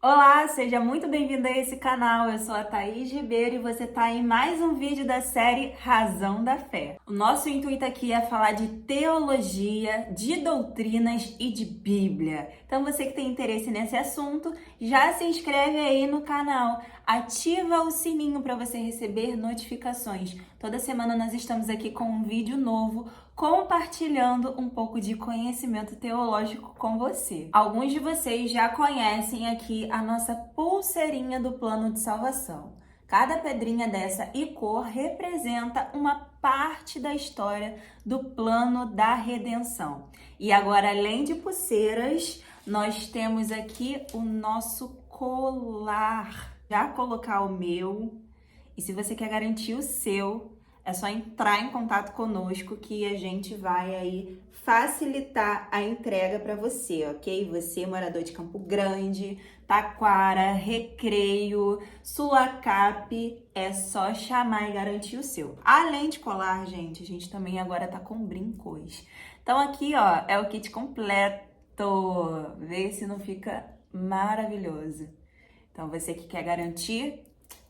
Olá, seja muito bem-vindo a esse canal. Eu sou a Thaís Ribeiro e você está em mais um vídeo da série Razão da Fé. O nosso intuito aqui é falar de teologia, de doutrinas e de Bíblia. Então você que tem interesse nesse assunto, já se inscreve aí no canal, ativa o sininho para você receber notificações. Toda semana nós estamos aqui com um vídeo novo, compartilhando um pouco de conhecimento teológico com você. Alguns de vocês já conhecem aqui a nossa pulseirinha do plano de salvação. Cada pedrinha dessa e cor representa uma parte da história do plano da redenção. E agora, além de pulseiras, nós temos aqui o nosso colar. Já colocar o meu, e se você quer garantir o seu, é só entrar em contato conosco que a gente vai aí facilitar a entrega para você, ok? Você, morador de Campo Grande, Taquara, Recreio, Sulacap, é só chamar e garantir o seu. Além de colar, gente, a gente também agora tá com brincos. Então aqui, ó, é o kit completo. Vê se não fica maravilhoso. Então você que quer garantir,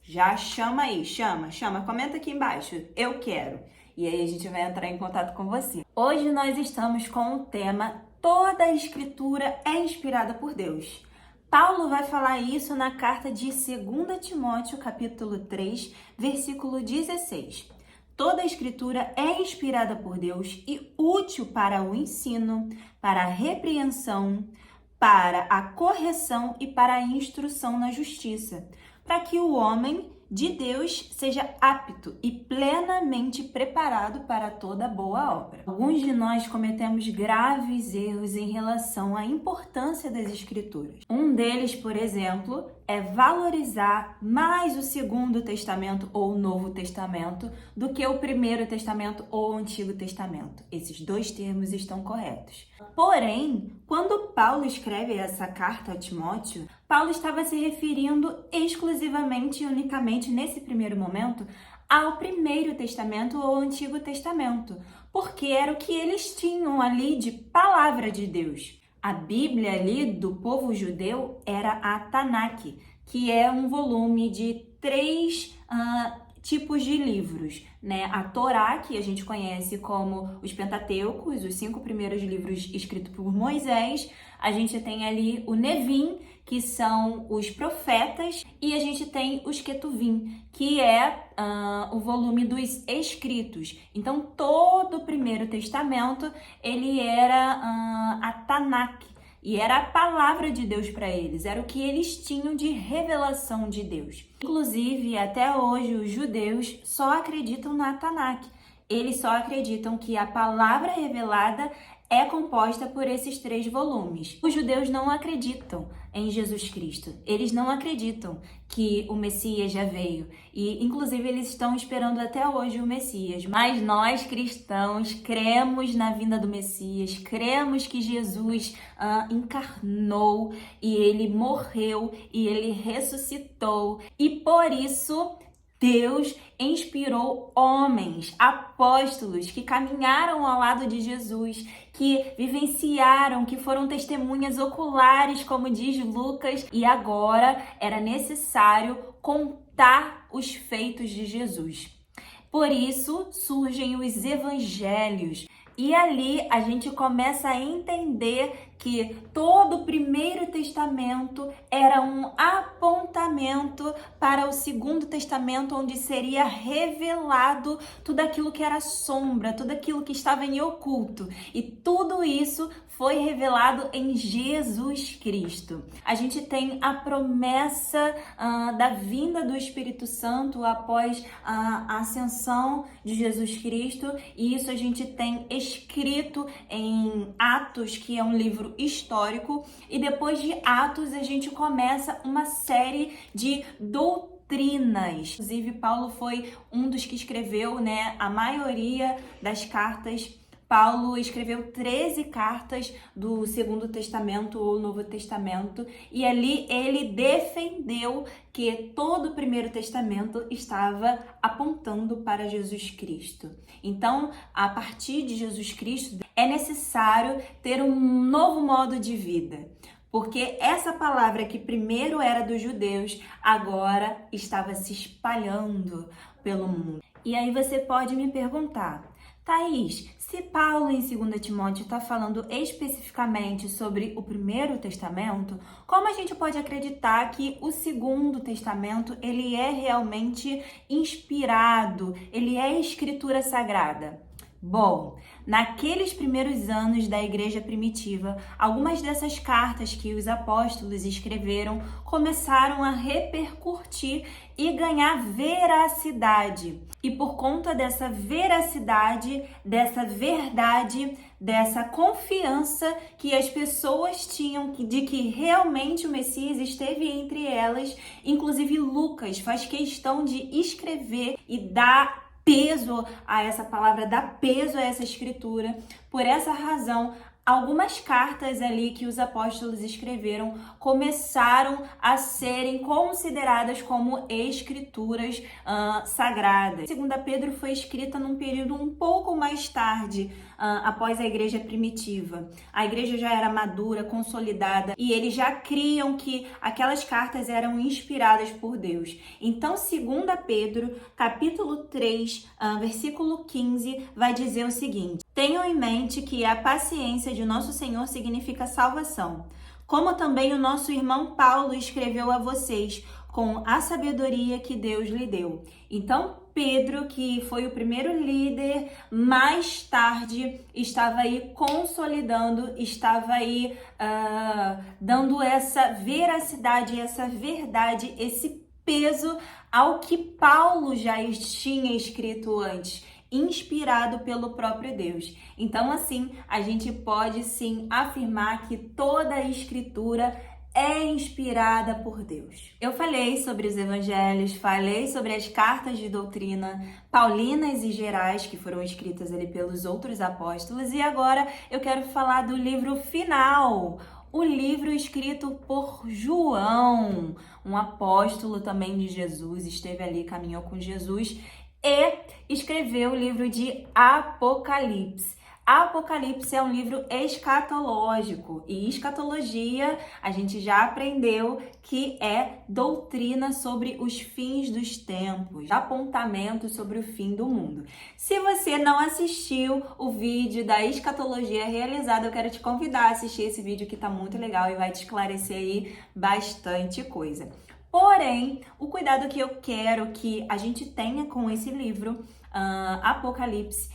já chama aí, chama, comenta aqui embaixo, eu quero. E aí a gente vai entrar em contato com você. Hoje nós estamos com o tema Toda a Escritura é inspirada por Deus. Paulo vai falar isso na carta de 2 Timóteo, capítulo 3, versículo 16. Toda a Escritura é inspirada por Deus e útil para o ensino, para a repreensão, para a correção e para a instrução na justiça, para que o homem de Deus seja apto e plenamente preparado para toda boa obra. Alguns de nós cometemos graves erros em relação à importância das Escrituras. Um deles, por exemplo, é valorizar mais o Segundo Testamento ou o Novo Testamento do que o Primeiro Testamento ou o Antigo Testamento. Esses dois termos estão corretos. Porém, quando Paulo escreve essa carta a Timóteo, Paulo estava se referindo exclusivamente e unicamente nesse primeiro momento ao Primeiro Testamento ou Antigo Testamento, porque era o que eles tinham ali de palavra de Deus. A Bíblia ali do povo judeu era a Tanakh, que é um volume de três tipos de livros, né? A Torá, que a gente conhece como os Pentateucos, os 5 primeiros livros escritos por Moisés. A gente tem ali o Nevim, que são os profetas, e a gente tem os Ketuvim, que é o volume dos escritos. Então, todo o Primeiro Testamento, ele era a Tanakh, e era a palavra de Deus para eles, era o que eles tinham de revelação de Deus. Inclusive, até hoje, os judeus só acreditam na Tanakh. Eles só acreditam que a palavra revelada é composta por esses 3 volumes. Os judeus não acreditam em Jesus Cristo. Eles não acreditam que o Messias já veio. E, inclusive, eles estão esperando até hoje o Messias. Mas nós, cristãos, cremos na vinda do Messias, cremos que Jesus encarnou e ele morreu e ele ressuscitou. E por isso, Deus inspirou homens, apóstolos que caminharam ao lado de Jesus, que vivenciaram, que foram testemunhas oculares, como diz Lucas, e agora era necessário contar os feitos de Jesus. Por isso surgem os evangelhos. E ali a gente começa a entender que todo o Primeiro Testamento era um apontamento para o Segundo Testamento, onde seria revelado tudo aquilo que era sombra, tudo aquilo que estava em oculto. E tudo isso foi revelado em Jesus Cristo. A gente tem a promessa da vinda do Espírito Santo após a ascensão de Jesus Cristo, e isso a gente tem escrito em Atos, que é um livro histórico, e depois de Atos a gente começa uma série de doutrinas. Inclusive, Paulo foi um dos que escreveu, né, a maioria das cartas. Paulo escreveu 13 cartas do Segundo Testamento ou Novo Testamento, e ali ele defendeu que todo o Primeiro Testamento estava apontando para Jesus Cristo. Então, a partir de Jesus Cristo, é necessário ter um novo modo de vida, porque essa palavra que primeiro era dos judeus, agora estava se espalhando pelo mundo. E aí você pode me perguntar, Thaís, se Paulo em 2 Timóteo está falando especificamente sobre o Primeiro Testamento, como a gente pode acreditar que o Segundo Testamento ele é realmente inspirado, ele é escritura sagrada? Bom, naqueles primeiros anos da igreja primitiva, algumas dessas cartas que os apóstolos escreveram começaram a repercutir e ganhar veracidade. E por conta dessa veracidade, dessa verdade, dessa confiança que as pessoas tinham de que realmente o Messias esteve entre elas, inclusive Lucas faz questão de escrever e dar peso a essa palavra, dá peso a essa escritura. Por essa razão, algumas cartas ali que os apóstolos escreveram começaram a serem consideradas como escrituras sagradas. 2 Pedro foi escrita num período um pouco mais tarde, após a igreja primitiva. A igreja já era madura, consolidada, e eles já criam que aquelas cartas eram inspiradas por Deus. Então, 2 Pedro, capítulo 3, versículo 15, vai dizer o seguinte: tenham em mente que a paciência de nosso Senhor significa salvação, como também o nosso irmão Paulo escreveu a vocês, com a sabedoria que Deus lhe deu. Então, Pedro, que foi o primeiro líder, mais tarde estava aí consolidando, estava aí dando essa veracidade, essa verdade, esse peso ao que Paulo já tinha escrito antes, inspirado pelo próprio Deus. Então, assim, a gente pode sim afirmar que toda a escritura é inspirada por Deus. Eu falei sobre os evangelhos, falei sobre as cartas de doutrina paulinas e gerais que foram escritas ali pelos outros apóstolos, e agora eu quero falar do livro final, o livro escrito por João, um apóstolo também de Jesus, esteve ali, caminhou com Jesus e escreveu o livro de Apocalipse. Apocalipse é um livro escatológico, e escatologia a gente já aprendeu que é doutrina sobre os fins dos tempos, apontamento sobre o fim do mundo. Se você não assistiu o vídeo da escatologia realizado, eu quero te convidar a assistir esse vídeo que tá muito legal e vai te esclarecer aí bastante coisa. Porém, o cuidado que eu quero que a gente tenha com esse livro, Apocalipse,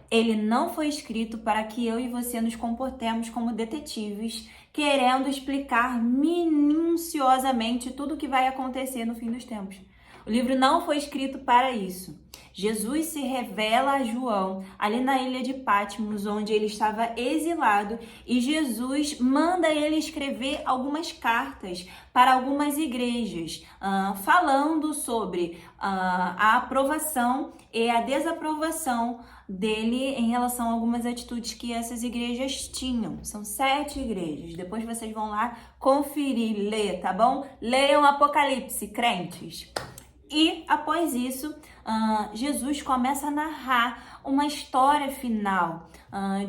ele não foi escrito para que eu e você nos comportemos como detetives, querendo explicar minuciosamente tudo o que vai acontecer no fim dos tempos. O livro não foi escrito para isso. Jesus se revela a João ali na ilha de Patmos, onde ele estava exilado, e Jesus manda ele escrever algumas cartas para algumas igrejas, falando sobre a aprovação e a desaprovação dele em relação a algumas atitudes que essas igrejas tinham. São 7 igrejas. Depois vocês vão lá conferir, ler, tá bom? Leiam Apocalipse, crentes. E após isso, Jesus começa a narrar uma história final,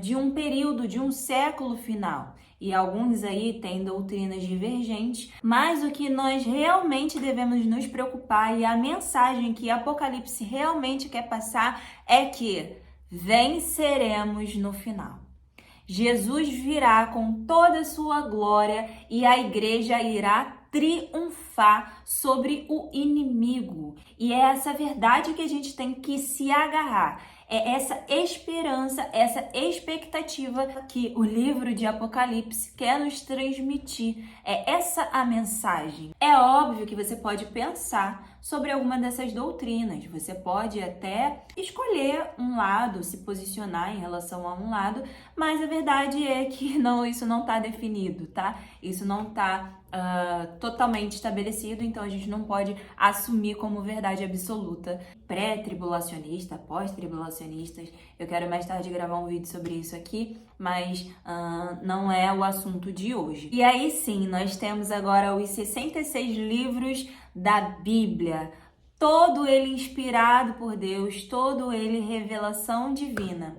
de um período, de um século final. E alguns aí têm doutrinas divergentes, mas o que nós realmente devemos nos preocupar, e a mensagem que Apocalipse realmente quer passar, é que venceremos no final. Jesus virá com toda a sua glória e a igreja irá triunfar sobre o inimigo. E é essa verdade que a gente tem que se agarrar. É essa esperança, essa expectativa que o livro de Apocalipse quer nos transmitir. É essa a mensagem. É óbvio que você pode pensar sobre alguma dessas doutrinas. Você pode até escolher um lado, se posicionar em relação a um lado, mas a verdade é que isso não está definido, tá? Isso não está totalmente estabelecido, então a gente não pode assumir como verdade absoluta. Pré-tribulacionista, pós-tribulacionistas, eu quero mais tarde gravar um vídeo sobre isso aqui, mas não é o assunto de hoje. E aí sim, nós temos agora os 66 livros da Bíblia, todo ele inspirado por Deus, todo ele revelação divina.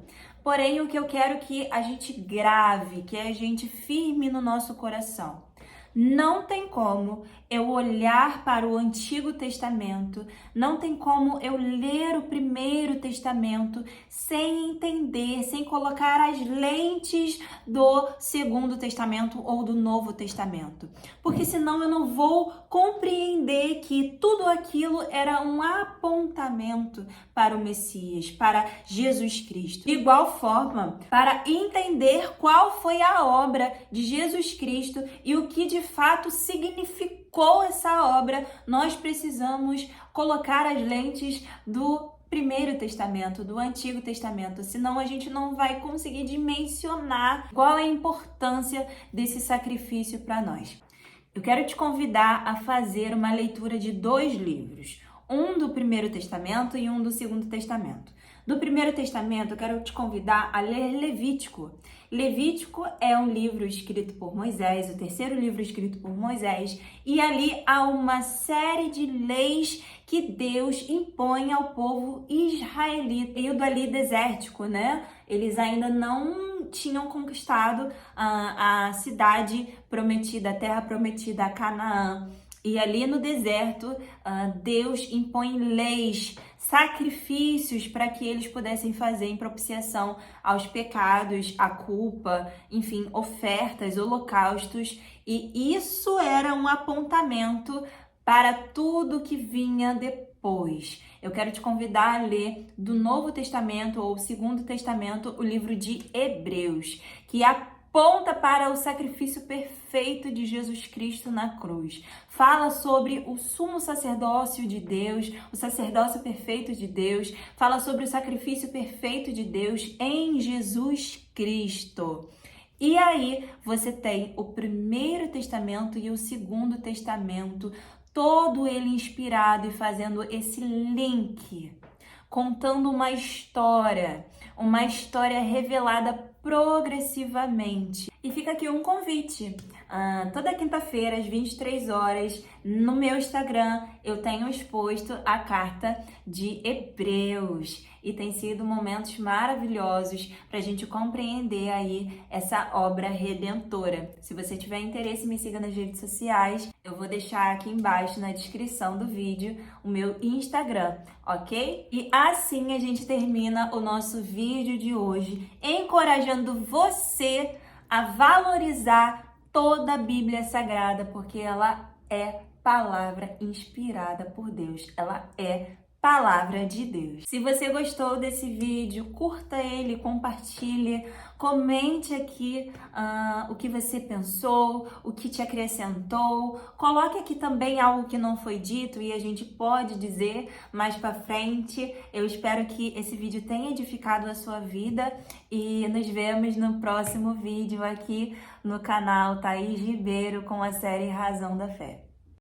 Porém, o que eu quero que a gente grave, que a gente firme no nosso coração. Não tem como eu olhar para o Antigo Testamento, não tem como eu ler o Primeiro Testamento sem entender, sem colocar as lentes do Segundo Testamento ou do Novo Testamento. Porque senão eu não vou compreender que tudo aquilo era um apontamento para o Messias, para Jesus Cristo. De igual forma, para entender qual foi a obra de Jesus Cristo e o que de fato significou essa obra, nós precisamos colocar as lentes do Primeiro Testamento, do Antigo Testamento, senão a gente não vai conseguir dimensionar qual é a importância desse sacrifício para nós. Eu quero te convidar a fazer uma leitura de 2 livros, um do Primeiro Testamento e um do Segundo Testamento. Do Primeiro Testamento, eu quero te convidar a ler Levítico. Levítico é um livro escrito por Moisés, o terceiro livro escrito por Moisés, e ali há uma série de leis que Deus impõe ao povo israelita, período ali desértico, né? Eles ainda não tinham conquistado a cidade prometida, a terra prometida, a Canaã. E ali no deserto, Deus impõe leis, sacrifícios para que eles pudessem fazer em propiciação aos pecados, à culpa, enfim, ofertas, holocaustos. E isso era um apontamento para tudo que vinha depois. Eu quero te convidar a ler do Novo Testamento ou Segundo Testamento o livro de Hebreus, que aponta para o sacrifício perfeito de Jesus Cristo na cruz. Fala sobre o sumo sacerdócio de Deus, o sacerdócio perfeito de Deus. Fala sobre o sacrifício perfeito de Deus em Jesus Cristo. E aí você tem o Primeiro Testamento e o Segundo Testamento, todo ele inspirado e fazendo esse link, contando uma história revelada progressivamente. E fica aqui um convite. Toda quinta-feira, às 23 horas, no meu Instagram, eu tenho exposto a carta de Hebreus. E tem sido momentos maravilhosos para a gente compreender aí essa obra redentora. Se você tiver interesse, me siga nas redes sociais. Eu vou deixar aqui embaixo na descrição do vídeo o meu Instagram, ok? E assim a gente termina o nosso vídeo de hoje, encorajando você a valorizar toda a Bíblia Sagrada, porque ela é palavra inspirada por Deus. Ela é palavra de Deus. Se você gostou desse vídeo, curta ele, compartilhe, comente aqui o que você pensou, o que te acrescentou. Coloque aqui também algo que não foi dito e a gente pode dizer mais pra frente. Eu espero que esse vídeo tenha edificado a sua vida e nos vemos no próximo vídeo aqui no canal Thaís Ribeiro com a série Razão da Fé.